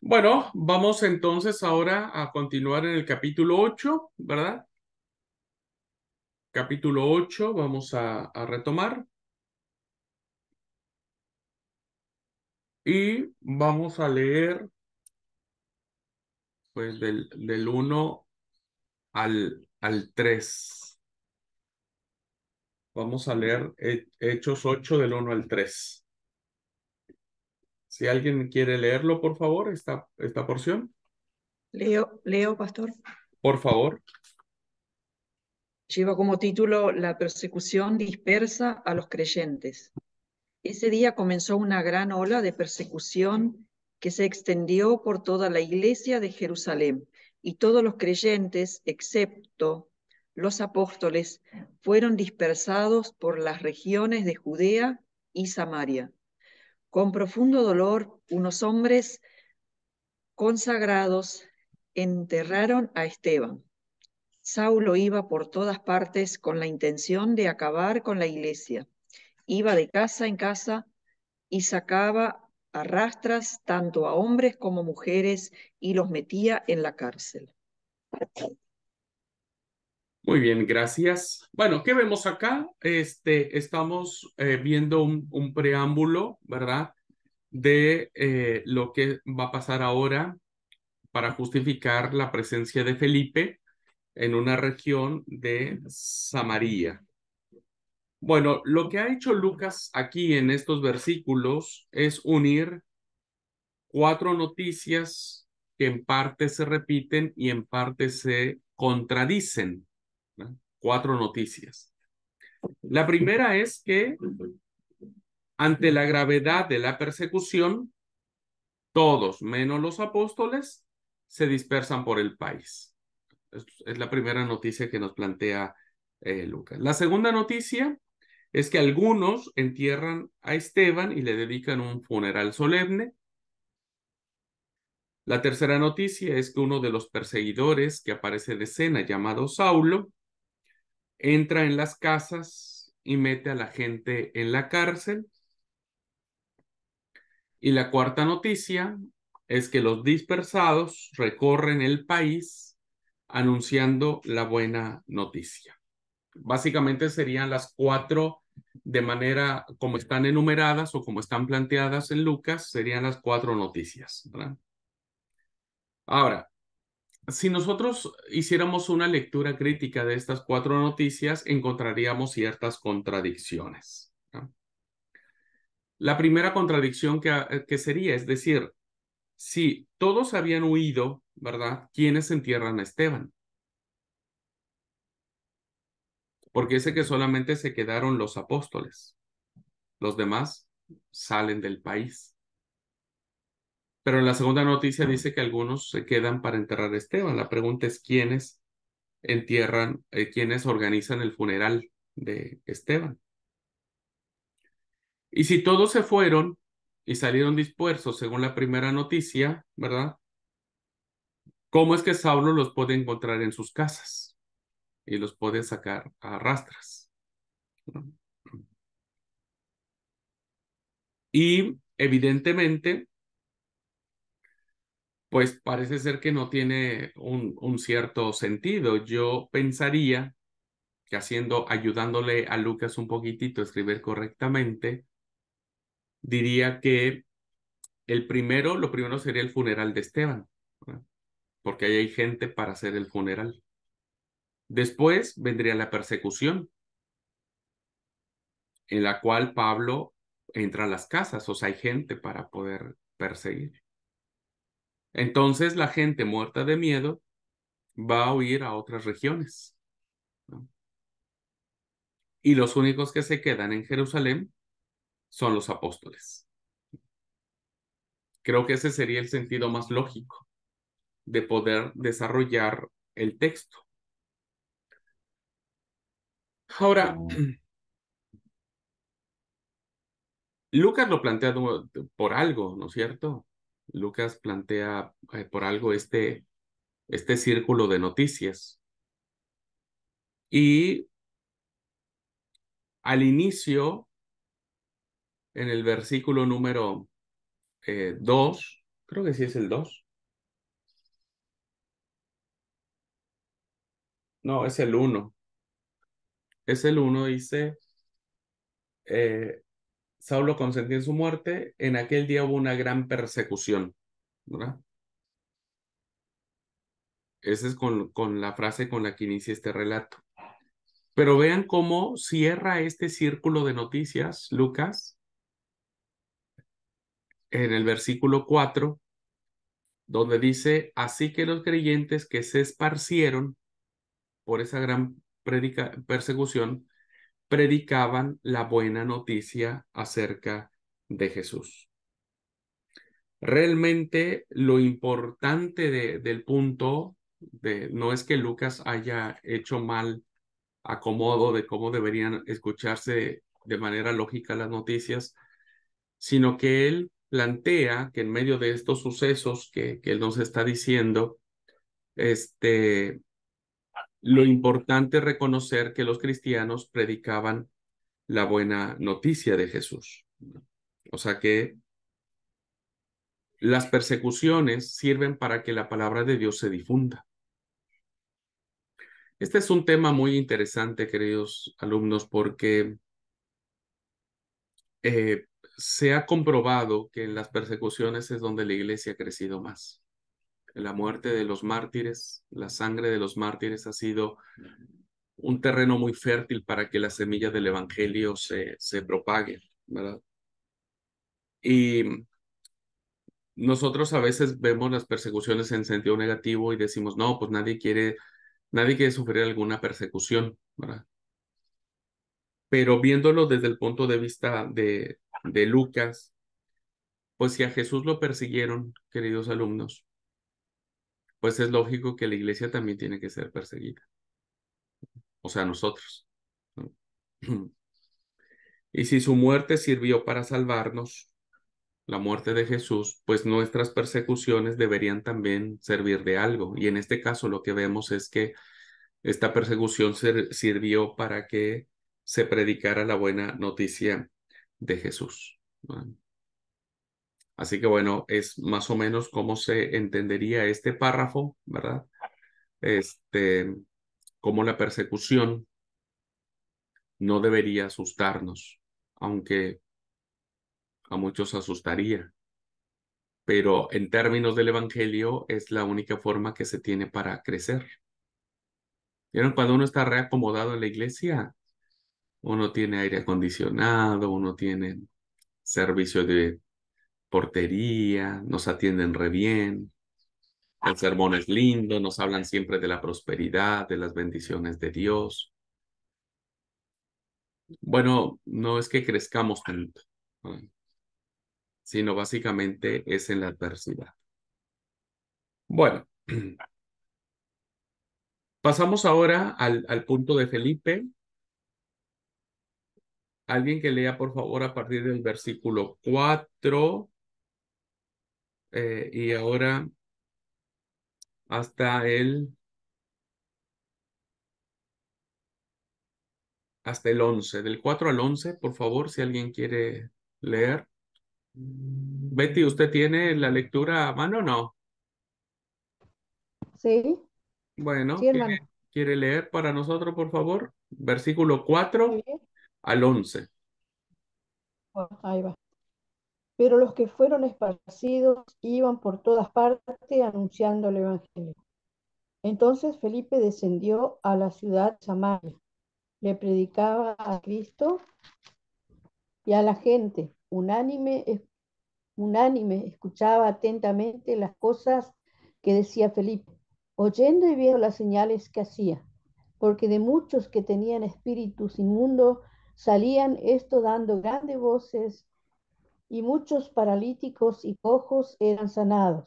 Bueno, vamos entonces ahora a continuar en el capítulo 8, ¿verdad? Capítulo 8, vamos a retomar y vamos a leer pues del 1 al 3. Vamos a leer Hechos 8 del 1 al 3. Si alguien quiere leerlo, por favor, esta porción, Leo, pastor. por favor. Lleva como título La persecución dispersa a los creyentes. Ese día comenzó una gran ola de persecución que se extendió por toda la iglesia de Jerusalén, y todos los creyentes, excepto los apóstoles, fueron dispersados por las regiones de Judea y Samaria. Con profundo dolor, unos hombres consagrados enterraron a Esteban. Saulo iba por todas partes con la intención de acabar con la iglesia. Iba de casa en casa y sacaba a rastras tanto a hombres como mujeres y los metía en la cárcel. Muy bien, gracias. Bueno, ¿qué vemos acá? Estamos viendo un preámbulo, ¿verdad? De lo que va a pasar ahora para justificar la presencia de Felipe en una región de Samaria. Bueno, lo que ha hecho Lucas aquí en estos versículos es unir cuatro noticias que en parte se repiten y en parte se contradicen, ¿no? Cuatro noticias. La primera es que ante la gravedad de la persecución, todos, menos los apóstoles, se dispersan por el país. Es la primera noticia que nos plantea Lucas. La segunda noticia es que algunos entierran a Esteban y le dedican un funeral solemne. La tercera noticia es que uno de los perseguidores que aparece de escena, llamado Saulo, entra en las casas y mete a la gente en la cárcel. Y la cuarta noticia es que los dispersados recorren el país anunciando la buena noticia. Básicamente serían las cuatro de manera como están enumeradas o como están planteadas en Lucas, serían las cuatro noticias, ¿verdad? Ahora, si nosotros hiciéramos una lectura crítica de estas cuatro noticias, encontraríamos ciertas contradicciones, ¿no? La primera contradicción que sería, es decir, si todos habían huido, ¿verdad? ¿Quiénes entierran a Esteban? Porque dice que solamente se quedaron los apóstoles. Los demás salen del país. Pero en la segunda noticia dice que algunos se quedan para enterrar a Esteban. La pregunta es quiénes entierran, quiénes organizan el funeral de Esteban. Y si todos se fueron y salieron dispersos según la primera noticia, ¿verdad? ¿Cómo es que Saulo los puede encontrar en sus casas y los puede sacar a rastras, ¿no? Y evidentemente, pues parece ser que no tiene un cierto sentido. Yo pensaría que ayudándole a Lucas un poquitito a escribir correctamente, diría que lo primero sería el funeral de Esteban, ¿verdad? Porque ahí hay gente para hacer el funeral. Después vendría la persecución, en la cual Pablo entra a las casas, o sea, hay gente para poder perseguir. Entonces la gente muerta de miedo va a huir a otras regiones, ¿no? Y los únicos que se quedan en Jerusalén son los apóstoles. Creo que ese sería el sentido más lógico de poder desarrollar el texto. Ahora, Lucas lo plantea por algo, ¿no es cierto? Lucas plantea por algo este círculo de noticias. Y al inicio, en el versículo número 2, Creo que sí es el 2. No, es el uno. Es el uno, dice, eh, Saulo consentía en su muerte. En aquel día hubo una gran persecución, ¿verdad? Esa es con la frase con la que inicia este relato. Pero vean cómo cierra este círculo de noticias, Lucas, en el versículo 4, donde dice, así que los creyentes que se esparcieron por esa gran persecución, predicaban la buena noticia acerca de Jesús. Realmente lo importante del punto no es que Lucas haya hecho mal acomodo de cómo deberían escucharse de manera lógica las noticias, sino que él plantea que en medio de estos sucesos que él nos está diciendo, este, lo importante es reconocer que los cristianos predicaban la buena noticia de Jesús. O sea que las persecuciones sirven para que la palabra de Dios se difunda. Este es un tema muy interesante, queridos alumnos, porque eh, se ha comprobado que en las persecuciones es donde la iglesia ha crecido más. La muerte de los mártires, la sangre de los mártires ha sido un terreno muy fértil para que la semilla del evangelio se propague, ¿verdad? Y nosotros a veces vemos las persecuciones en sentido negativo y decimos, no, pues nadie quiere sufrir alguna persecución, ¿verdad? Pero viéndolo desde el punto de vista de Lucas, pues si a Jesús lo persiguieron, queridos alumnos, pues es lógico que la iglesia también tiene que ser perseguida, o sea, nosotros, ¿no? Y si su muerte sirvió para salvarnos, la muerte de Jesús, pues nuestras persecuciones deberían también servir de algo. Y en este caso lo que vemos es que esta persecución sirvió para que se predicara la buena noticia de Jesús, ¿no? Así que bueno, es más o menos cómo se entendería este párrafo, ¿verdad? Este, cómo la persecución no debería asustarnos, aunque a muchos asustaría, pero en términos del Evangelio es la única forma que se tiene para crecer. ¿Vieron? Cuando uno está reacomodado en la iglesia, uno tiene aire acondicionado, uno tiene servicio de portería, nos atienden re bien, el sermón es lindo, nos hablan siempre de la prosperidad, de las bendiciones de Dios. Bueno, no es que crezcamos tanto, ¿no? Sino básicamente es en la adversidad. Bueno, pasamos ahora al punto de Felipe. Alguien que lea, por favor, a partir del versículo 4 y ahora hasta el 11. Del 4 al 11, por favor, si alguien quiere leer. Betty, ¿usted tiene la lectura a mano o no? Sí, sí, Bueno, ¿quiere, hermano. quiere leer para nosotros, por favor? Versículo Muy 4 bien. al 11. Bueno, ahí va. Pero los que fueron esparcidos iban por todas partes anunciando el Evangelio. Entonces Felipe descendió a la ciudad de Samaria, le predicaba a Cristo y a la gente. Unánime escuchaba atentamente las cosas que decía Felipe, oyendo y viendo las señales que hacía, porque de muchos que tenían espíritus inmundos salían esto dando grandes voces y muchos paralíticos y cojos eran sanados.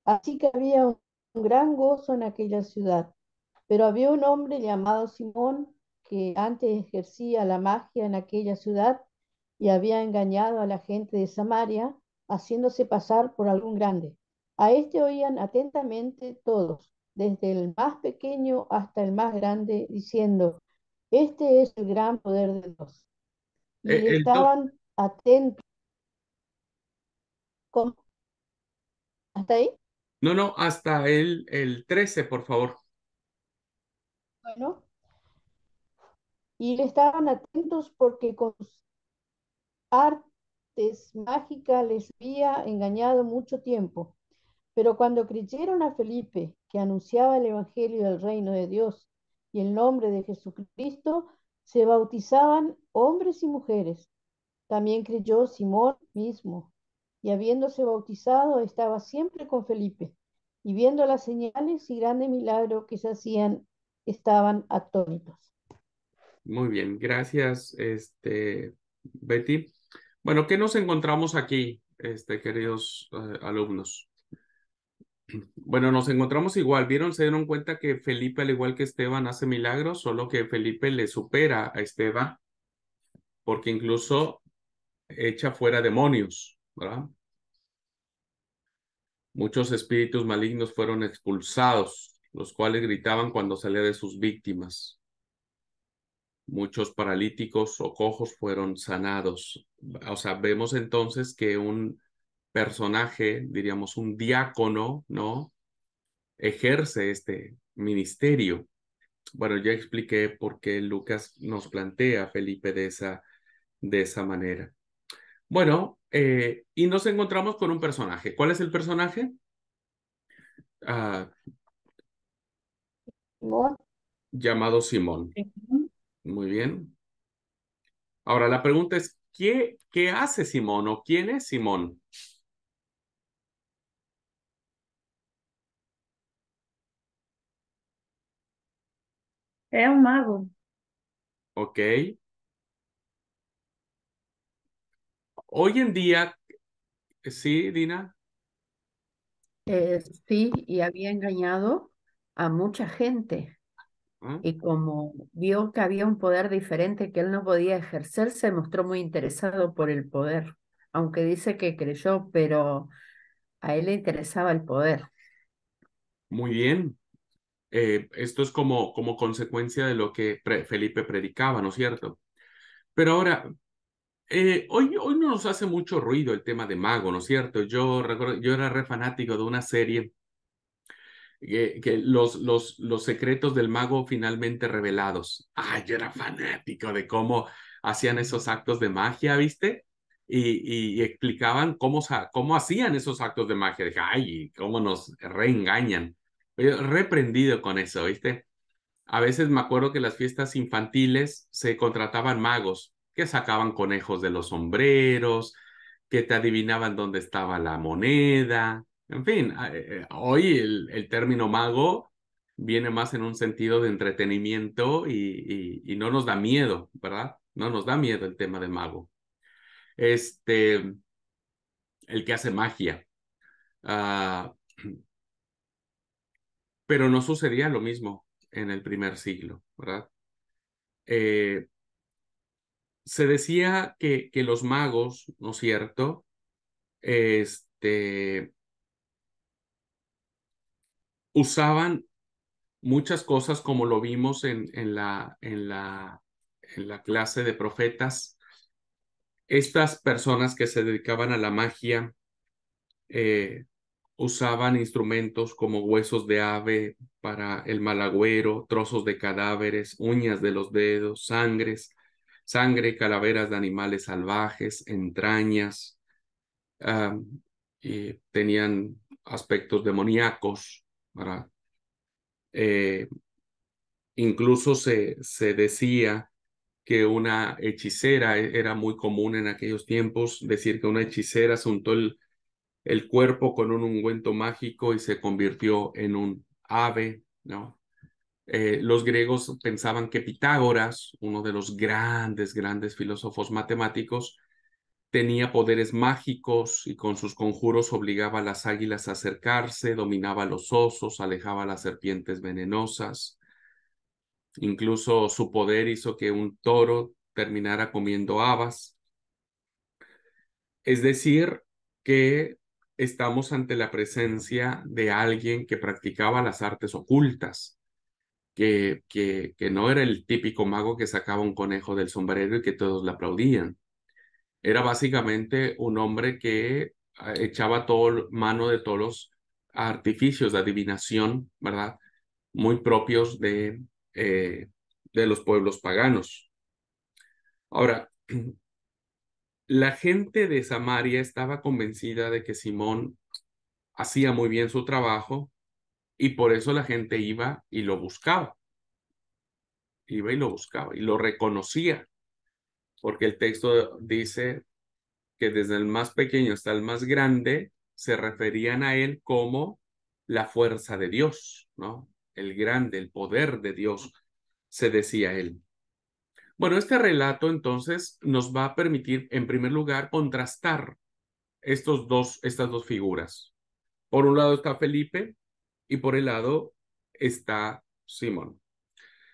Así que había un gran gozo en aquella ciudad. Pero había un hombre llamado Simón que antes ejercía la magia en aquella ciudad y había engañado a la gente de Samaria, haciéndose pasar por algún grande. A este oían atentamente todos, desde el más pequeño hasta el más grande, diciendo, este es el gran poder de Dios. Y le El, to- estaban atentos. ¿Cómo? ¿Hasta ahí? No, no, hasta el 13, por favor. Bueno, y estaban atentos porque con sus artes mágicas les había engañado mucho tiempo. Pero cuando creyeron a Felipe, que anunciaba el Evangelio del reino de Dios y el nombre de Jesucristo, se bautizaban hombres y mujeres. También creyó Simón mismo, y habiéndose bautizado estaba siempre con Felipe, y viendo las señales y grandes milagros que se hacían, estaban atónitos. Muy bien, gracias, Betty. Bueno, ¿qué nos encontramos aquí, queridos alumnos? Bueno, nos encontramos igual. ¿Vieron? Se dieron cuenta que Felipe, al igual que Esteban, hace milagros, solo que Felipe le supera a Esteban, porque incluso echa fuera demonios, ¿verdad? Muchos espíritus malignos fueron expulsados, los cuales gritaban cuando salía de sus víctimas. Muchos paralíticos o cojos fueron sanados. O sea, vemos entonces que un personaje, diríamos un diácono, ¿no? Ejerce este ministerio. Bueno, ya expliqué por qué Lucas nos plantea a Felipe de esa manera. Bueno, y nos encontramos con un personaje. ¿Cuál es el personaje? Ah, Simón, llamado Simón. Muy bien. Ahora la pregunta es, ¿qué hace Simón o quién es Simón? Es un mago. Ok. Hoy en día, sí, Dina. Sí, y había engañado a mucha gente. ¿Ah? Y como vio que había un poder diferente que él no podía ejercer, se mostró muy interesado por el poder. Aunque dice que creyó, pero a él le interesaba el poder. Muy bien. Esto es como consecuencia de lo que Felipe predicaba, ¿no es cierto? Pero ahora, hoy no nos hace mucho ruido el tema de mago, ¿no es cierto? Yo recuerdo, yo era re fanático de una serie que los secretos del mago finalmente revelados. Ah, yo era fanático de cómo hacían esos actos de magia, ¿viste? Y explicaban cómo hacían esos actos de magia. Dije, ay, cómo nos reengañan. Yo reprendido con eso, ¿viste? A veces me acuerdo que en las fiestas infantiles se contrataban magos que sacaban conejos de los sombreros, que te adivinaban dónde estaba la moneda. En fin, hoy el término mago viene más en un sentido de entretenimiento y no nos da miedo, ¿verdad? No nos da miedo el tema de mago. Este, el que hace magia. Ah, pero no sucedía lo mismo en el primer siglo, ¿verdad? Eh, Se decía que los magos, ¿no es cierto? Este, usaban muchas cosas como lo vimos en la clase de profetas. Estas personas que se dedicaban a la magia eh, usaban instrumentos como huesos de ave para el mal agüero, trozos de cadáveres, uñas de los dedos, sangre, calaveras de animales salvajes, entrañas. ah, y tenían aspectos demoníacos, ¿verdad? Eh, Incluso se decía que una hechicera, era muy común en aquellos tiempos, decir que una hechicera se untó el cuerpo con un ungüento mágico y se convirtió en un ave, ¿no? Los griegos pensaban que Pitágoras, uno de los grandes filósofos matemáticos, tenía poderes mágicos y con sus conjuros obligaba a las águilas a acercarse, dominaba a los osos, alejaba a las serpientes venenosas. Incluso su poder hizo que un toro terminara comiendo habas. Es decir, que estamos ante la presencia de alguien que practicaba las artes ocultas, que no era el típico mago que sacaba un conejo del sombrero y que todos le aplaudían. Era básicamente un hombre que echaba mano de todos los artificios de adivinación, ¿verdad? Muy propios de los pueblos paganos. Ahora, la gente de Samaria estaba convencida de que Simón hacía muy bien su trabajo y por eso la gente iba y lo buscaba. Iba y lo buscaba y lo reconocía, porque el texto dice que desde el más pequeño hasta el más grande se referían a él como la fuerza de Dios, ¿no? El grande, el poder de Dios, se decía él. Bueno, este relato entonces nos va a permitir, en primer lugar, contrastar estas dos figuras. Por un lado está Felipe y por el lado está Simón.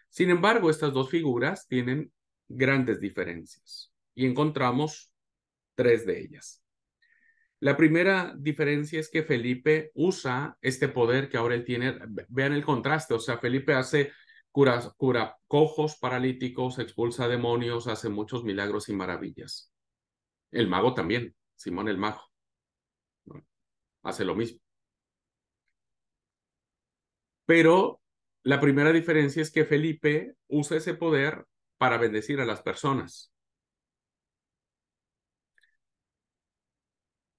Sin embargo, estas dos figuras tienen grandes diferencias y encontramos tres de ellas. La primera diferencia es que Felipe usa este poder que ahora él tiene. Vean el contraste, o sea, Felipe cura cojos, paralíticos, expulsa demonios, hace muchos milagros y maravillas. El mago también, Simón el mago, ¿no? Hace lo mismo. Pero la primera diferencia es que Felipe usa ese poder para bendecir a las personas.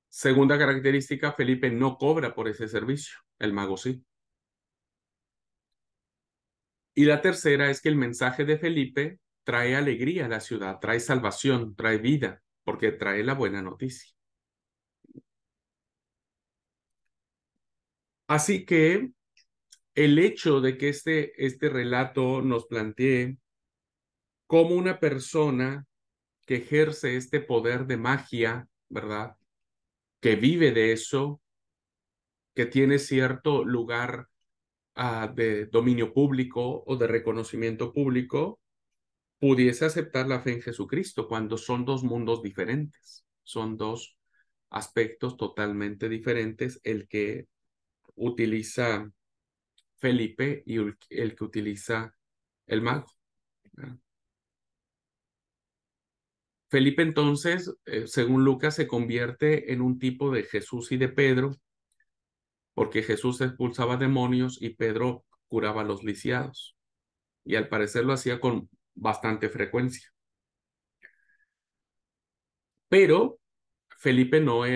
Segunda característica, Felipe no cobra por ese servicio, el mago sí. Y la tercera es que el mensaje de Felipe trae alegría a la ciudad, trae salvación, trae vida, porque trae la buena noticia. Así que el hecho de que este relato nos plantee cómo una persona que ejerce este poder de magia, ¿verdad? Que vive de eso, que tiene cierto lugar de dominio público o de reconocimiento público, pudiese aceptar la fe en Jesucristo cuando son dos mundos diferentes, son dos aspectos totalmente diferentes, el que utiliza Felipe y el que utiliza el mago. Felipe entonces, según Lucas, se convierte en un tipo de Jesús y de Pedro, porque Jesús expulsaba demonios y Pedro curaba a los lisiados. Y al parecer lo hacía con bastante frecuencia. Pero Felipe no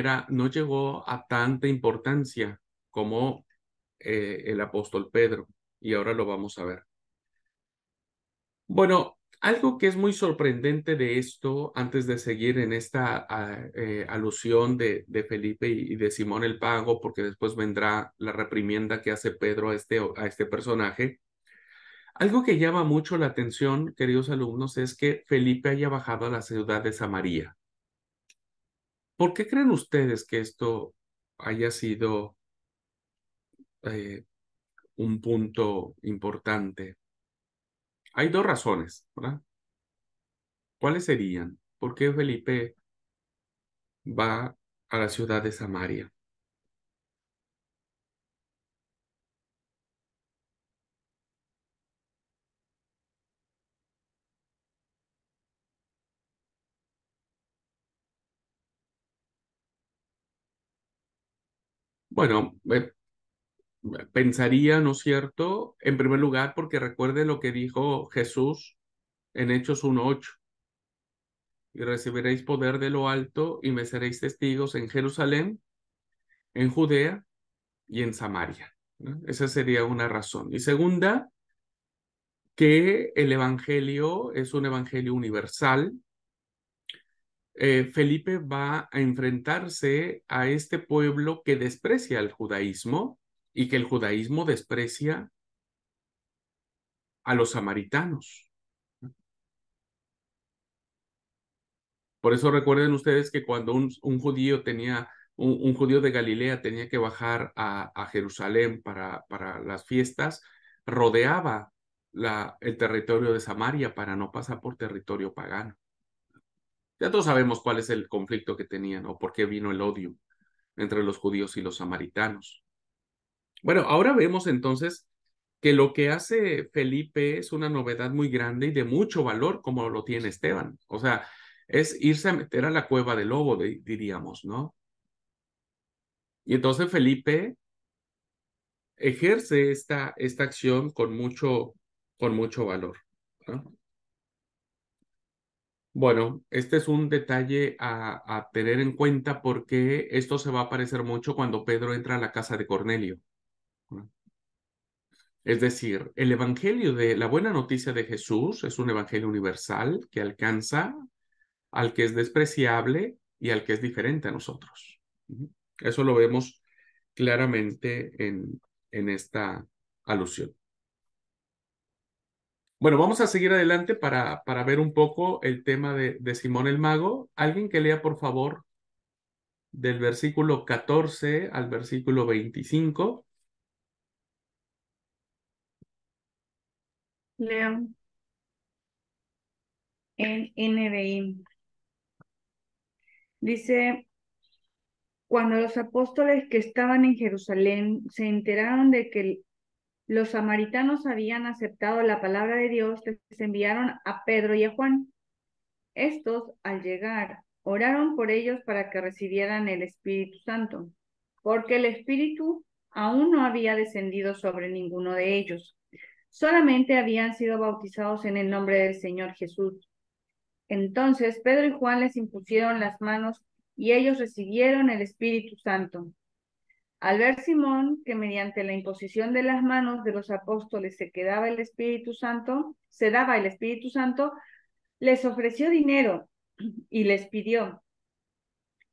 llegó a tanta importancia como el apóstol Pedro, y ahora lo vamos a ver. Bueno, algo que es muy sorprendente de esto, antes de seguir en esta alusión de Felipe y de Simón el Pago, porque después vendrá la reprimienda que hace Pedro a este personaje, algo que llama mucho la atención, queridos alumnos, es que Felipe haya bajado a la ciudad de Samaria. ¿Por qué creen ustedes que esto haya sido eh, un punto importante? Hay dos razones, ¿verdad? ¿Cuáles serían? ¿Por qué Felipe va a la ciudad de Samaria? Bueno, pensaría, ¿no es cierto? En primer lugar, porque recuerde lo que dijo Jesús en Hechos 1:8. Y recibiréis poder de lo alto y me seréis testigos en Jerusalén, en Judea y en Samaria, ¿no? Esa sería una razón. Y segunda, que el evangelio es un evangelio universal. Felipe va a enfrentarse a este pueblo que desprecia el judaísmo y que el judaísmo desprecia a los samaritanos. Por eso recuerden ustedes que cuando un judío un judío de Galilea tenía que bajar a Jerusalén para las fiestas, rodeaba el territorio de Samaria para no pasar por territorio pagano. Ya todos sabemos cuál es el conflicto que tenían o por qué vino el odio entre los judíos y los samaritanos. Bueno, ahora vemos entonces que lo que hace Felipe es una novedad muy grande y de mucho valor, como lo tiene Esteban. O sea, es irse a meter a la cueva del lobo, diríamos, ¿no? Y entonces Felipe ejerce esta acción con mucho valor, ¿no? Bueno, este es un detalle a tener en cuenta porque esto se va a aparecer mucho cuando Pedro entra a la casa de Cornelio, ¿no? Es decir, el evangelio de la buena noticia de Jesús es un evangelio universal que alcanza al que es despreciable y al que es diferente a nosotros. Eso lo vemos claramente en esta alusión. Bueno, vamos a seguir adelante para ver un poco el tema de Simón el Mago. Alguien que lea, por favor, del versículo 14 al versículo 25. Leo en NBI. Dice, cuando los apóstoles que estaban en Jerusalén se enteraron de que los samaritanos habían aceptado la palabra de Dios, les enviaron a Pedro y a Juan. Estos, al llegar, oraron por ellos para que recibieran el Espíritu Santo, porque el Espíritu aún no había descendido sobre ninguno de ellos. Solamente habían sido bautizados en el nombre del Señor Jesús. Entonces Pedro y Juan les impusieron las manos y ellos recibieron el Espíritu Santo. Al ver Simón que mediante la imposición de las manos de los apóstoles se daba el Espíritu Santo, les ofreció dinero y les pidió: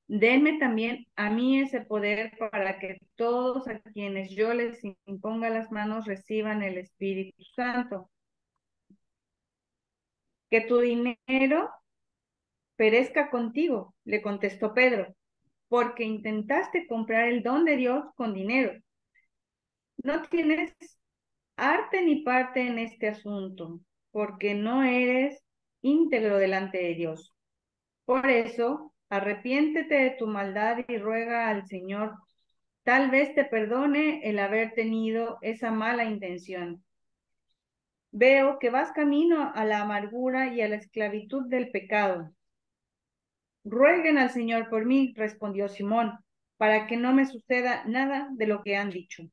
denme también a mí ese poder para que todos a quienes yo les imponga las manos reciban el Espíritu Santo. Que tu dinero perezca contigo, le contestó Pedro, porque intentaste comprar el don de Dios con dinero. No tienes arte ni parte en este asunto, porque no eres íntegro delante de Dios. Por eso, arrepiéntete de tu maldad y ruega al Señor. Tal vez te perdone el haber tenido esa mala intención. Veo que vas camino a la amargura y a la esclavitud del pecado. Rueguen al Señor por mí, respondió Simón, para que no me suceda nada de lo que han dicho.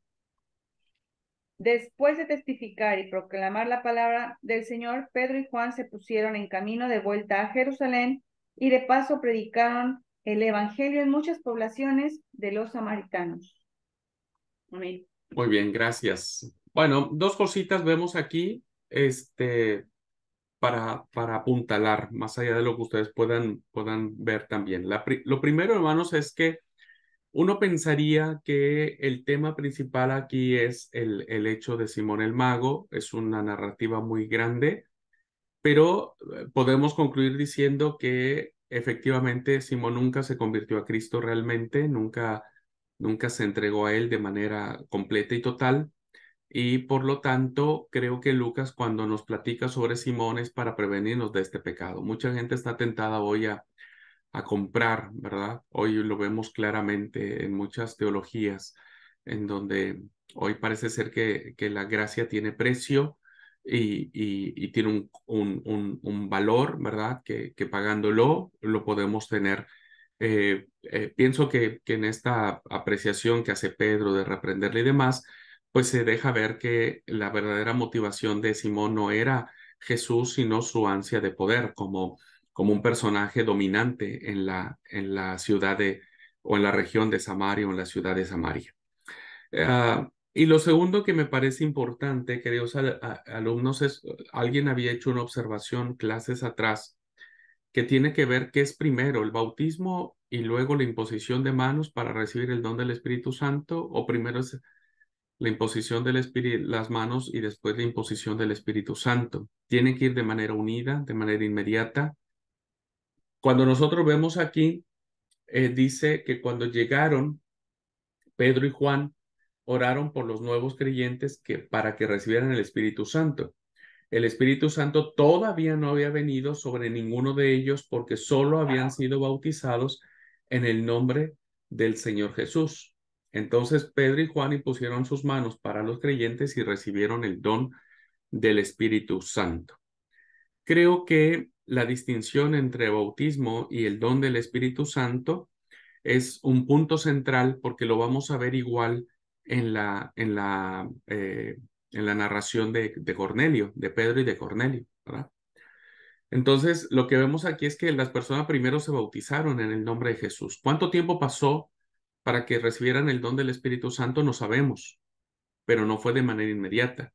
Después de testificar y proclamar la palabra del Señor, Pedro y Juan se pusieron en camino de vuelta a Jerusalén y de paso predicaron el evangelio en muchas poblaciones de los samaritanos. Amén. Muy bien, gracias. Bueno, dos cositas vemos aquí, para apuntalar, más allá de lo que ustedes puedan ver también. Lo primero, hermanos, es que uno pensaría que el tema principal aquí es el hecho de Simón el Mago. Es una narrativa muy grande, pero podemos concluir diciendo que efectivamente Simón nunca se convirtió a Cristo realmente, nunca se entregó a él de manera completa y total. Y por lo tanto, creo que Lucas, cuando nos platica sobre Simón, es para prevenirnos de este pecado. Mucha gente está tentada hoy a comprar, ¿verdad? Hoy lo vemos claramente en muchas teologías, en donde hoy parece ser que la gracia tiene precio y tiene un valor, ¿verdad? Que pagándolo lo podemos tener. Pienso que en esta apreciación que hace Pedro de reprenderle y demás, pues se deja ver que la verdadera motivación de Simón no era Jesús, sino su ansia de poder, como un personaje dominante en la ciudad o en la región de Samaria o en la ciudad de Samaria. Y lo segundo que me parece importante, queridos alumnos, es, alguien había hecho una observación clases atrás que tiene que ver qué es primero, el bautismo y luego la imposición de manos para recibir el don del Espíritu Santo, o primero es la imposición del Espíritu, las manos y después la imposición del Espíritu Santo. Tienen que ir de manera unida, de manera inmediata. Cuando nosotros vemos aquí, dice que cuando llegaron, Pedro y Juan oraron por los nuevos creyentes para que recibieran el Espíritu Santo. El Espíritu Santo todavía no había venido sobre ninguno de ellos porque solo habían sido bautizados en el nombre del Señor Jesús. Entonces Pedro y Juan impusieron sus manos para los creyentes y recibieron el don del Espíritu Santo. Creo que la distinción entre bautismo y el don del Espíritu Santo es un punto central porque lo vamos a ver igual en la narración de Cornelio, de Pedro y de Cornelio, ¿verdad? Entonces, lo que vemos aquí es que las personas primero se bautizaron en el nombre de Jesús. ¿Cuánto tiempo pasó para que recibieran el don del Espíritu Santo? No sabemos, pero no fue de manera inmediata.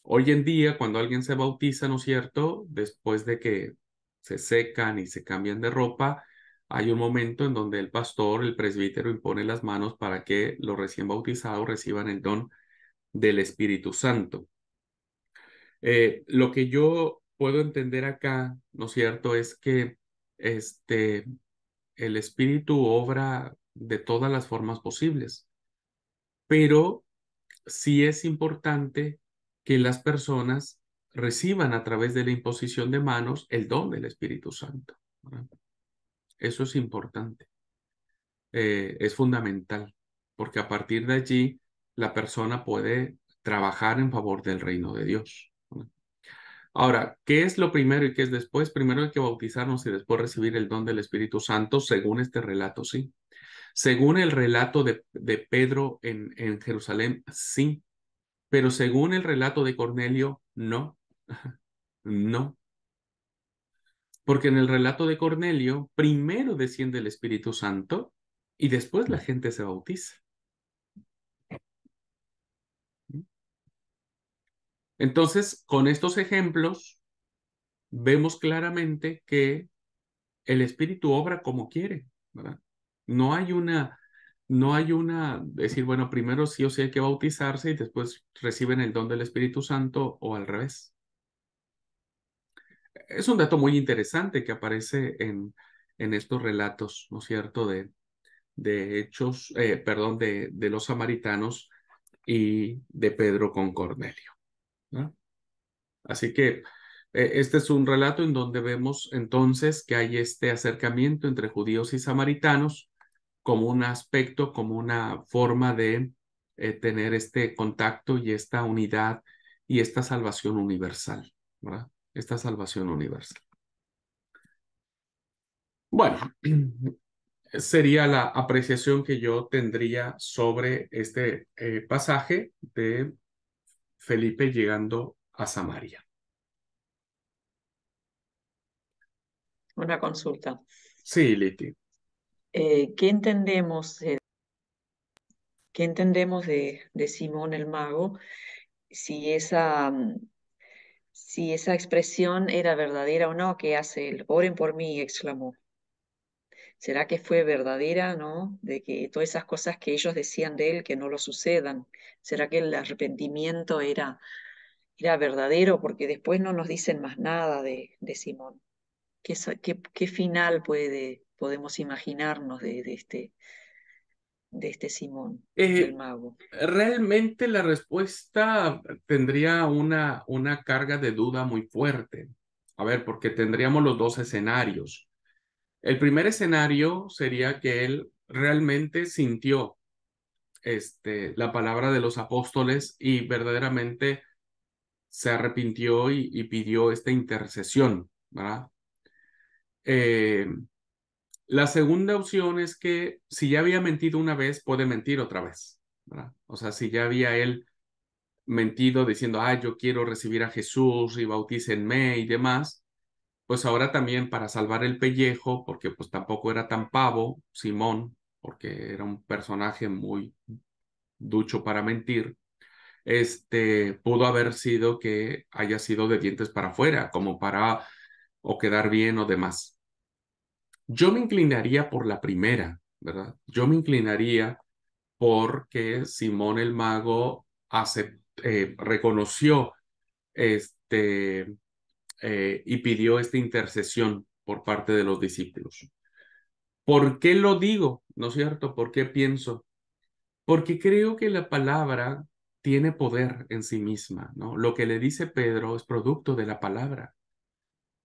Hoy en día, cuando alguien se bautiza, ¿no es cierto? Después de que se secan y se cambian de ropa, hay un momento en donde el pastor, el presbítero, impone las manos para que los recién bautizados reciban el don del Espíritu Santo. Lo que yo puedo entender acá, ¿no es cierto?, es que el Espíritu obra de todas las formas posibles, pero sí es importante que las personas reciban a través de la imposición de manos el don del Espíritu Santo, ¿verdad? Eso es importante, es fundamental, porque a partir de allí la persona puede trabajar en favor del reino de Dios, ¿verdad? Ahora, ¿qué es lo primero y qué es después? Primero hay que bautizarnos y después recibir el don del Espíritu Santo, según este relato, sí. Según el relato de Pedro en Jerusalén, sí. Pero según el relato de Cornelio, no. No. Porque en el relato de Cornelio, primero desciende el Espíritu Santo y después la gente se bautiza. Entonces, con estos ejemplos, vemos claramente que el Espíritu obra como quiere, ¿verdad? No hay decir, bueno, primero sí o sí hay que bautizarse y después reciben el don del Espíritu Santo o al revés. Es un dato muy interesante que aparece en estos relatos, ¿no es cierto?, de Hechos, perdón, de los samaritanos y de Pedro con Cornelio, ¿no? Así que este es un relato en donde vemos entonces que hay este acercamiento entre judíos y samaritanos como un aspecto, como una forma de tener este contacto y esta unidad y esta salvación universal, ¿verdad? Esta salvación universal. Bueno, sería la apreciación que yo tendría sobre este pasaje de Felipe llegando a Samaria. Una consulta. Sí, Liti. ¿Qué entendemos de Simón el Mago? Si si esa expresión era verdadera o no, ¿qué hace él? Oren por mí, exclamó. ¿Será que fue verdadera, no? De que todas esas cosas que ellos decían de él, que no lo sucedan. ¿Será que el arrepentimiento era verdadero? Porque después no nos dicen más nada de Simón. ¿Qué final podemos imaginarnos de este Simón, del Eh, mago? Realmente la respuesta tendría una carga de duda muy fuerte. A ver, porque tendríamos los dos escenarios. El primer escenario sería que él realmente sintió la palabra de los apóstoles y verdaderamente se arrepintió y pidió esta intercesión, ¿verdad? Eh, la segunda opción es que si ya había mentido una vez, puede mentir otra vez, ¿verdad? O sea, si ya había él mentido diciendo, yo quiero recibir a Jesús y bautícenme y demás, pues ahora también para salvar el pellejo, porque pues tampoco era tan pavo, Simón, porque era un personaje muy ducho para mentir, pudo haber sido que haya sido de dientes para afuera, como para o quedar bien o demás. Yo me inclinaría por la primera, ¿verdad? Yo me inclinaría porque Simón el Mago reconoció y pidió esta intercesión por parte de los discípulos. ¿Por qué lo digo? ¿No es cierto? ¿Por qué pienso? Porque creo que la palabra tiene poder en sí misma, ¿no? Lo que le dice Pedro es producto de la palabra.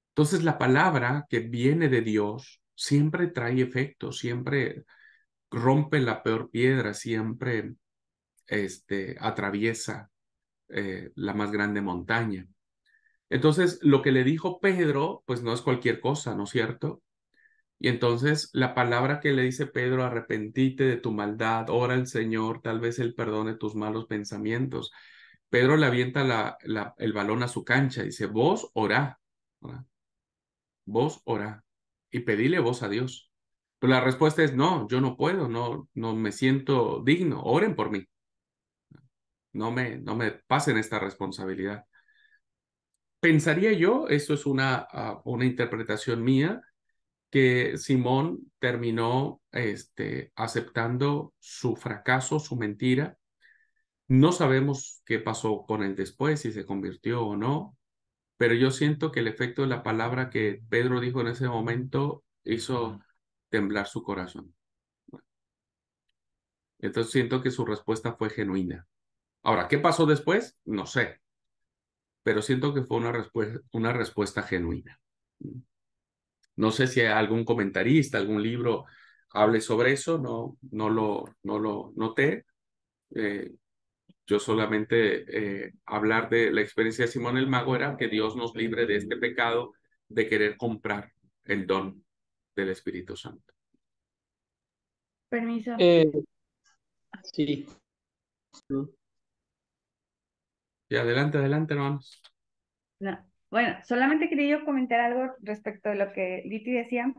Entonces, la palabra que viene de Dios siempre trae efecto, siempre rompe la peor piedra, siempre atraviesa la más grande montaña. Entonces, lo que le dijo Pedro, pues no es cualquier cosa, ¿no es cierto? Y entonces la palabra que le dice Pedro, arrepentite de tu maldad, ora al Señor, tal vez Él perdone tus malos pensamientos. Pedro le avienta el balón a su cancha y dice, vos orá, ¿verdad? Vos orá y pedile vos a Dios. Pero la respuesta es, no, yo no puedo, no, no me siento digno, oren por mí, no me pasen esta responsabilidad. Pensaría yo, esto es una interpretación mía, que Simón terminó aceptando su fracaso, su mentira. No sabemos qué pasó con él después, si se convirtió o no, pero yo siento que el efecto de la palabra que Pedro dijo en ese momento hizo temblar su corazón. Entonces siento que su respuesta fue genuina. Ahora, ¿qué pasó después? No sé, pero siento que fue una respuesta genuina. No sé si hay algún comentarista, algún libro hable sobre eso, no lo noté. Eh, yo solamente hablar de la experiencia de Simón el Mago era que Dios nos libre de este pecado de querer comprar el don del Espíritu Santo. Permiso. Sí. Y adelante, adelante, hermanos. No. Bueno, solamente quería yo comentar algo respecto de lo que Liti decía,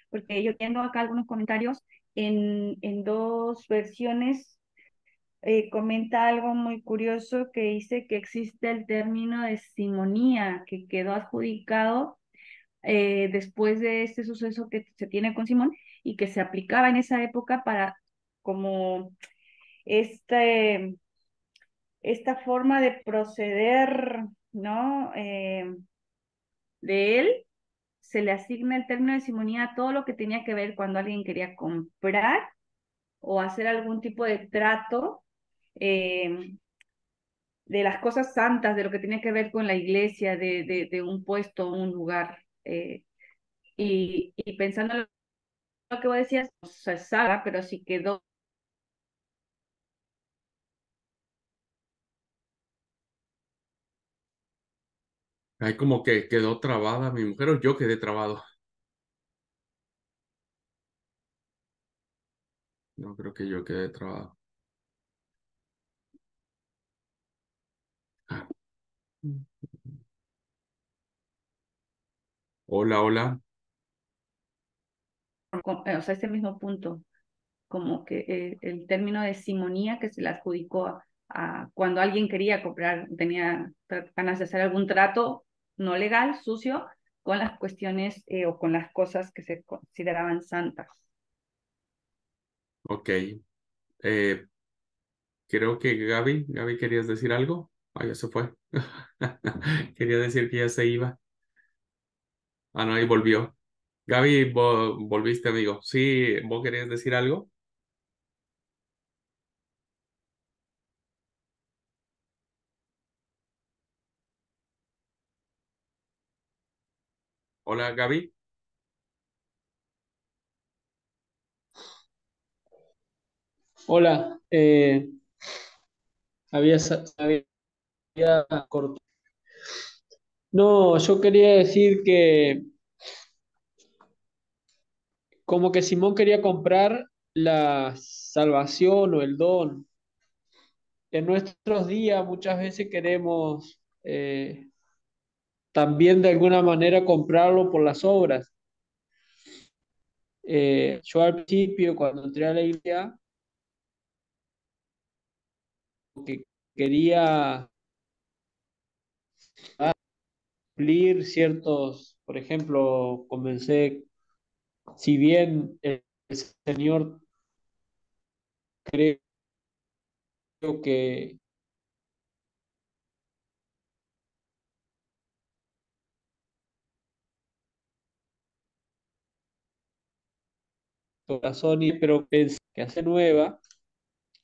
porque yo viendo acá algunos comentarios en dos versiones, comenta algo muy curioso que dice que existe el término de simonía que quedó adjudicado después de este suceso que se tiene con Simón y que se aplicaba en esa época para como este, esta forma de proceder, ¿no? De él se le asigna el término de simonía a todo lo que tenía que ver cuando alguien quería comprar o hacer algún tipo de trato eh, de las cosas santas, de lo que tenía que ver con la iglesia, de un puesto, un lugar. Y pensando en lo que vos decías, no se sabe, pero sí quedó. Ahí como que quedó trabada mi mujer o yo quedé trabado. No creo que yo quedé trabado. Ah. Hola, hola. O sea, ese mismo punto, como que el término de simonía que se le adjudicó a cuando alguien quería comprar, tenía ganas de hacer algún trato no legal, sucio, con las cuestiones o con las cosas que se consideraban santas. Ok. Eh, Creo que Gaby, ¿querías decir algo? Ah, ya se fue. Quería decir que ya se iba. Ah, no, ahí volvió. Gaby, volviste, amigo. Sí, ¿vos querías decir algo? Hola, Gaby. Hola, había cortado. No, yo quería decir que como que Simón quería comprar la salvación o el don. En nuestros días muchas veces queremos también de alguna manera comprarlo por las obras. Yo al principio, cuando entré a la iglesia, que quería cumplir ciertos, por ejemplo, comencé, si bien el Señor creo que corazón, pero pensé que hace nueva,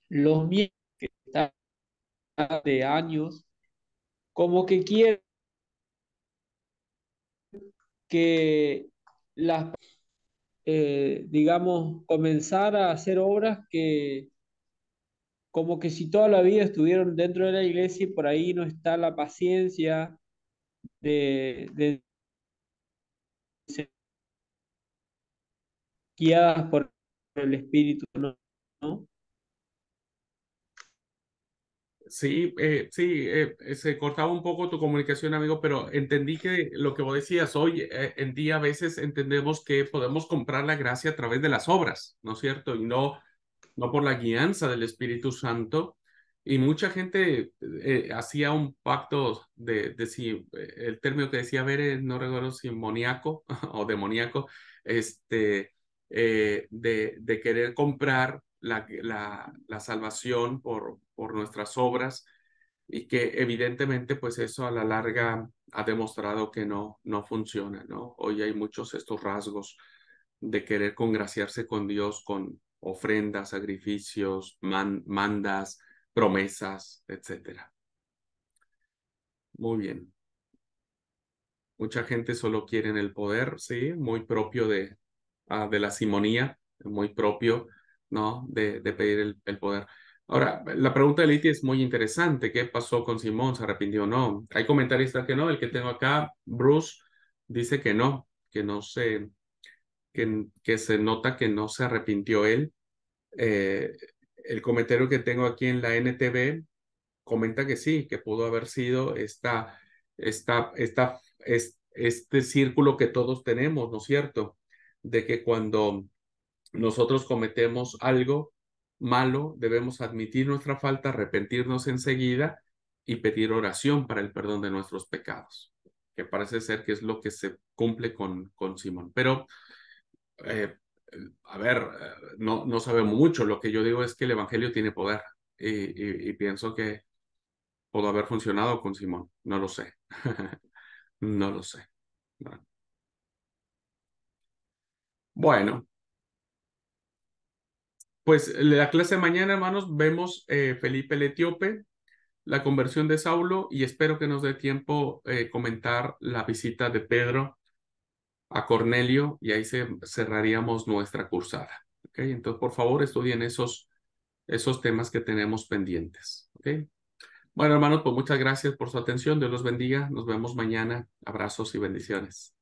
los miedos que están de años, como que quieren que las, digamos, comenzar a hacer obras que como que si toda la vida estuvieron dentro de la iglesia y por ahí no está la paciencia de guiadas por el Espíritu, ¿no? ¿No? Sí, se cortaba un poco tu comunicación, amigo, pero entendí que lo que vos decías hoy en día a veces entendemos que podemos comprar la gracia a través de las obras, ¿no es cierto? Y no por la guianza del Espíritu Santo. Y mucha gente hacía un pacto de si el término que decía ver, no recuerdo si moníaco o demoníaco, de querer comprar la salvación por nuestras obras y que evidentemente pues eso a la larga ha demostrado que no funciona, ¿no? Hoy hay muchos estos rasgos de querer congraciarse con Dios con ofrendas, sacrificios, mandas, promesas, etcétera. Muy bien. Mucha gente solo quiere en el poder, sí, muy propio de la simonía, muy propio, ¿no? De pedir el poder. Ahora, la pregunta de Liti es muy interesante. ¿Qué pasó con Simón? ¿Se arrepintió o no? Hay comentaristas que no. El que tengo acá, Bruce, dice que no se, que se nota que no se arrepintió él. Eh, el comentario que tengo aquí en la NTV comenta que sí, que pudo haber sido este círculo que todos tenemos, ¿no es cierto? De que cuando nosotros cometemos algo malo, debemos admitir nuestra falta, arrepentirnos enseguida y pedir oración para el perdón de nuestros pecados, que parece ser que es lo que se cumple con Simón. Pero, eh, a ver, no sabemos mucho. Lo que yo digo es que el Evangelio tiene poder y pienso que pudo haber funcionado con Simón. No lo sé. No lo sé. Bueno, pues la clase de mañana, hermanos, vemos Felipe el Etíope, la conversión de Saulo y espero que nos dé tiempo comentar la visita de Pedro a Cornelio y ahí cerraríamos nuestra cursada. ¿Ok? Entonces, por favor, estudien esos temas que tenemos pendientes. ¿Ok? Bueno, hermanos, pues muchas gracias por su atención. Dios los bendiga. Nos vemos mañana. Abrazos y bendiciones.